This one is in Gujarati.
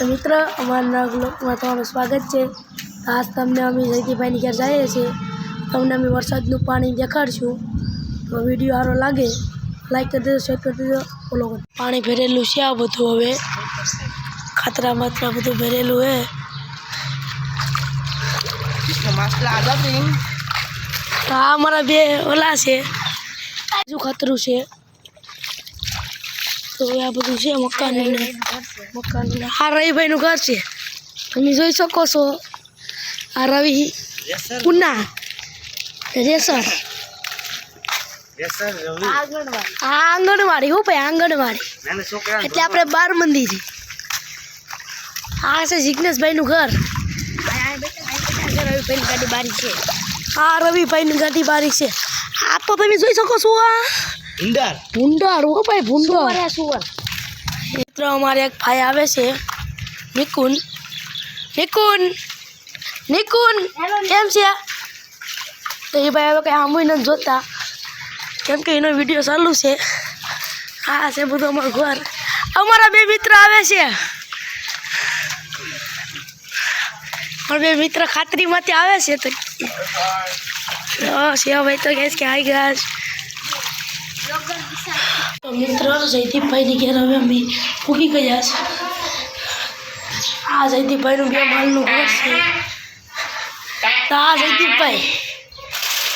तो मित्र अमरा ब्लॉगમાં તમારું સ્વાગત છે। आज તમને અમે જયદીપભાઈની ઘેર જઈએ છીએ। તમને અમે વરસાદનું પાણી દેખાડશું। તો વિડીયો સારો લાગે લાઈક કરી દેજો, શેર કરી દેજો, ફોલો કરો। પાણી ભરેલું છે આ બધું, હવે ખાતરા માત્રા બધું ભરેલું છે। આ અમારા બે ઓલા છે, બીજું ખાતરું છે। તો આ બધું છે મકાન આ રવિભાઈનું ઘર છે, તમે જોઈ શકો છો। આ રવિ પુના રેસર આ આંગણવાડી હો ભાઈ, આંગણવાડી એટલે આપણે 12 મંદિર। આ છે જિગ્નેશભાઈનું ઘર। રવિભાઈની ગાડી બારી છે, આ રવિભાઈની ગાડી બારી છે। આ તો તમે જોઈ શકો છો, આ ભૂંડાર હો ભાઈ, ભૂંડાર। મિત્રો અમારે એક ભાઈ આવે છે, નિકુન નિકુન નિકુન કેમ છે? તો એ ભાઈ હવે કંઈ આમું નથી જોતા, કેમ કે એનો વિડીયો ચાલુ છે। આ છે બધું અમારું ઘર। અમારા બે મિત્ર આવે છે, અમારા બે મિત્ર ખાતરીમાંથી આવે છે। તો ભાઈ તો કહેશ કે હાય ગાઈસ। તો મિત્રો જયદીપભાઈની ઘેર હવે અમે પૂગી ગયા છે। આ જયદીપભાઈનું બે માલનું ઘર છે। તો આ જયદીપભાઈ